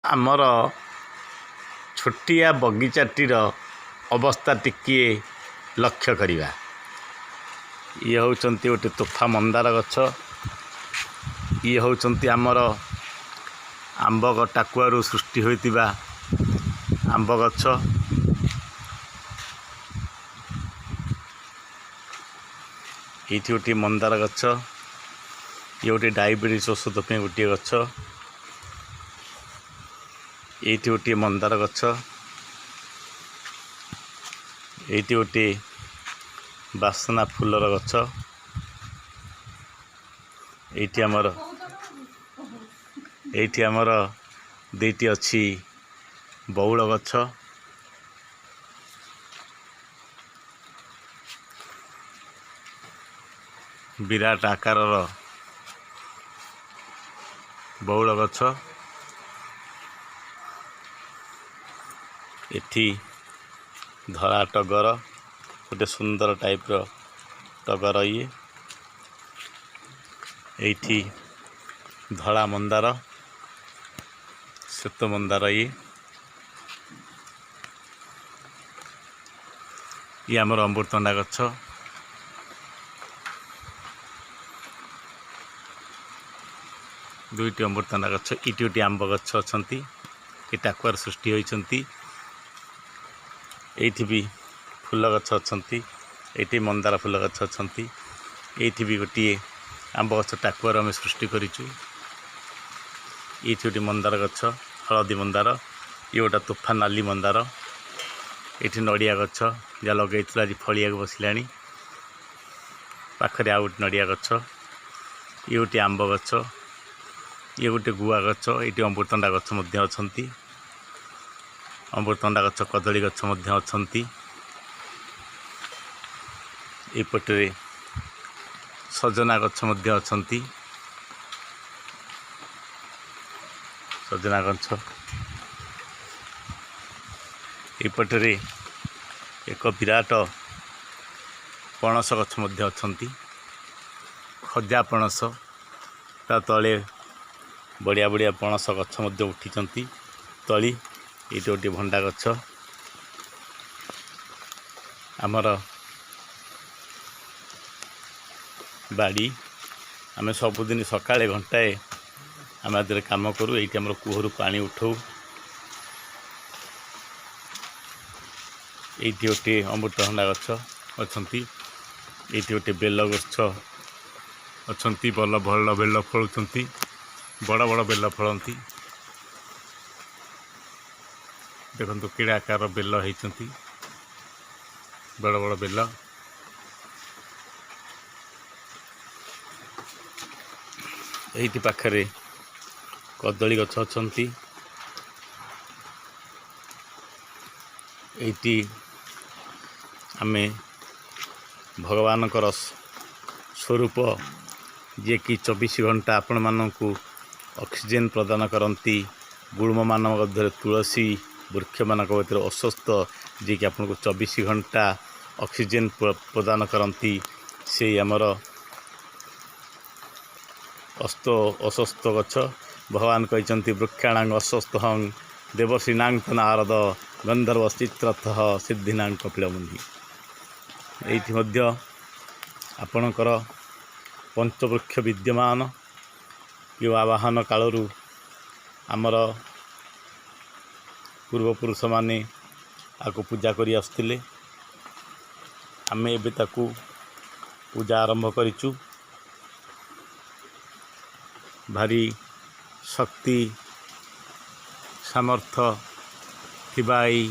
ଆମର ଛୋଟିଆ ବଗିଚାଟିର ଅବସ୍ଥା ଟିକିଏ ଲକ୍ଷ୍ୟ କରିବା। ଇଏ ହେଉଛନ୍ତି ଗୋଟେ ତୋଫା ମନ୍ଦାର ଗଛ। ଇଏ ହେଉଛନ୍ତି ଆମର ଆମ୍ବ ଟାକୁଆରୁ ସୃଷ୍ଟି ହୋଇଥିବା ଆମ୍ବ ଗଛ। ଏଇଠି ଗୋଟିଏ ମନ୍ଦାର ଗଛ। ଇଏ ଗୋଟିଏ ଡାଇବେଟିସ୍ ଔଷଧ ପାଇଁ ଗୋଟିଏ ଗଛ। ଏଇଠି ଗୋଟିଏ ମନ୍ଦାର ଗଛ। ଏଇଠି ଗୋଟିଏ ବାସନା ଫୁଲର ଗଛ। ଏଇଠି ଆମର ଦୁଇଟି ଅଛି ବଉଳ ଗଛ। ବିରାଟ ଆକାରର ବଉଳ ଗଛ। ଏଠି ଧଳା ଟଗର, ଗୋଟେ ସୁନ୍ଦର ଟାଇପ୍ର ଟଗର। ଏଇଠି ଧଳା ମନ୍ଦାର, ଶ୍ଵେତ ମନ୍ଦାର। ଇଏ ଆମର ଅମୃତଭଣ୍ଡା ଗଛ। ଦୁଇଟି ଅମୃତଭଣ୍ଡା ଗଛ। ଏଇଠି ଗୋଟିଏ ଆମ୍ବ ଗଛ ଅଛନ୍ତି। ଏ ଟାକୁଆର ସୃଷ୍ଟି ହୋଇଛନ୍ତି। ଏଇଠି ବି ଫୁଲ ଗଛ ଅଛନ୍ତି। ଏଇଠି ମନ୍ଦାର ଫୁଲ ଗଛ ଅଛନ୍ତି। ଏଇଠି ବି ଗୋଟିଏ ଆମ୍ବ ଗଛ ଟାକୁଆରୁ ଆମେ ସୃଷ୍ଟି କରିଛୁ। ଏଇଠି ଗୋଟିଏ ମନ୍ଦାର ଗଛ, ହଳଦୀ ମନ୍ଦାର। ଇଏ ଗୋଟେ ତୋଫା ନାଲି ମନ୍ଦାର। ଏଇଠି ନଡ଼ିଆ ଗଛ ଯାହା ଲଗେଇଥିଲା ଆଜି ଫଳିବାକୁ ବସିଲାଣି। ପାଖରେ ଆଉ ଗୋଟେ ନଡ଼ିଆ ଗଛ। ଇଏ ଗୋଟିଏ ଆମ୍ବ ଗଛ। ଇଏ ଗୋଟେ ଗୁଆ ଗଛ। ଏଇଠି ଅମୃତଭଣ୍ଡା ଗଛ ମଧ୍ୟ ଅଛନ୍ତି। ଅମୃତଭଣ୍ଡା ଗଛ, କଦଳୀ ଗଛ ମଧ୍ୟ ଅଛନ୍ତି। ଏପଟରେ ସଜନା ଗଛ ମଧ୍ୟ ଅଛନ୍ତି। ସଜନା ଗଛ। ଏପଟରେ ଏକ ବିରାଟ ପଣସ ଗଛ ମଧ୍ୟ ଅଛନ୍ତି। ଖଜା ପଣସ, ତା ତଳେ ବଢ଼ିଆ ବଢ଼ିଆ ପଣସ ଗଛ ମଧ୍ୟ ଉଠିଛନ୍ତି ତଳି। ଏଇଠି ଗୋଟିଏ ଭଣ୍ଡା ଗଛ। ଆମର ବାଡ଼ି। ଆମେ ସବୁଦିନ ସକାଳେ ଘଣ୍ଟାଏ ଆମେ ଆଦେହରେ କାମ କରୁ। ଏଇଠି ଆମର କୂଅରୁ ପାଣି ଉଠାଉ। ଏଇଠି ଗୋଟିଏ ଅମୃତଭଣ୍ଡା ଗଛ ଅଛନ୍ତି। ଏଇଠି ଗୋଟିଏ ବେଲ ଗଛ ଅଛନ୍ତି। ଭଲ ବେଲ ଫଳୁଛନ୍ତି। ବଡ଼ ବଡ଼ ବେଲ ଫଳନ୍ତି। ଦେଖନ୍ତୁ କିଡ଼ା ଆକାରର ବେଲ ହେଇଛନ୍ତି। ବଡ଼ ବଡ଼ ବେଲ। ଏଇଠି ପାଖରେ କଦଳୀ ଗଛ ଅଛନ୍ତି। ଏଇଠି ଆମେ ଭଗବାନଙ୍କର ସ୍ୱରୂପ, ଯିଏକି 24 ଘଣ୍ଟା ଆପଣମାନଙ୍କୁ ଅକ୍ସିଜେନ୍ ପ୍ରଦାନ କରନ୍ତି। ଗୁଳ୍ମମାନଙ୍କ ମଧ୍ୟରେ ତୁଳସୀ ବୃକ୍ଷମାନଙ୍କ ଭିତରେ ଅଶ୍ୱସ୍ଥ, ଯିଏକି ଆପଣଙ୍କୁ 24 ଘଣ୍ଟା ଅକ୍ସିଜେନ୍ ପ୍ରଦାନ କରନ୍ତି। ସେଇ ଆମର ଅଶ୍ୱସ୍ଥ ଗଛ। ଭଗବାନ କହିଛନ୍ତି ବୃକ୍ଷାଣାଂ ଅଶ୍ୱସ୍ଥଂ ଦେବର୍ଷୀଣାଂ ନାରଦ ଗନ୍ଧର୍ବ ଚିତ୍ରଥଃ ସିଦ୍ଧିନାଂ କପିଳମୁନି। ଏଇଠି ମଧ୍ୟ ଆପଣଙ୍କର ପଞ୍ଚବୃକ୍ଷ ବିଦ୍ୟମାନ। ଯେଉଁ ଆବାହନ କାଳରୁ ଆମର ପୂର୍ବପୁରୁଷମାନେ ଆକୁ ପୂଜା କରି ଆସୁଥିଲେ, ଆମେ ଏବେ ତାକୁ ପୂଜା ଆରମ୍ଭ କରିଛୁ। ଭାରି ଶକ୍ତି ସାମର୍ଥ୍ୟ ଥିବା ଏଇ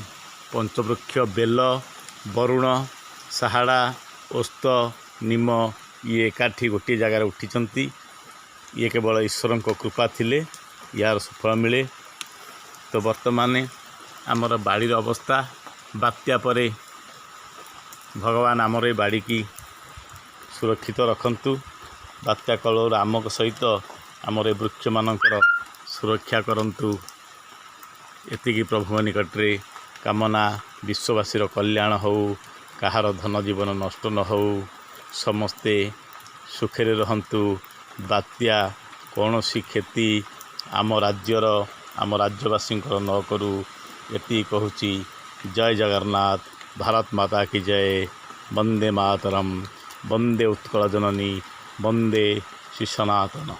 ପଞ୍ଚବୃକ୍ଷ ବେଲ, ବରୁଣ, ଶାହାଡ଼ା, ଓସ୍ତ, ନିମ ଇଏ ଏକାଠି ଗୋଟିଏ ଜାଗାରେ ଉଠିଛନ୍ତି। ଇଏ କେବଳ ଈଶ୍ୱରଙ୍କ କୃପା ଥିଲେ ୟାର ସୁଫଳ ମିଳେ। ତ ବର୍ତ୍ତମାନ ଆମର ବାଡ଼ିର ଅବସ୍ଥା, ବାତ୍ୟା ପରେ ଭଗବାନ ଆମର ଏ ବାଡ଼ିକି ସୁରକ୍ଷିତ ରଖନ୍ତୁ। ବାତ୍ୟା କଳରୁ ଆମଙ୍କ ସହିତ ଆମର ଏ ବୃକ୍ଷମାନଙ୍କର ସୁରକ୍ଷା କରନ୍ତୁ। ଏତିକି ପ୍ରଭୁଙ୍କ ନିକଟରେ କାମନା। ବିଶ୍ୱବାସୀର କଲ୍ୟାଣ ହେଉ, କାହାର ଧନ ଜୀବନ ନଷ୍ଟ ନ ହେଉ, ସମସ୍ତେ ସୁଖରେ ରହନ୍ତୁ। ବାତ୍ୟା କୌଣସି କ୍ଷତି ଆମ ରାଜ୍ୟର, आम राज्यवासींकर न करू एति कहूची। जय जगन्नाथ, भारत माता की जय, वंदे मातरम, वंदे उत्कल जननी, वंदे श्री सनातन।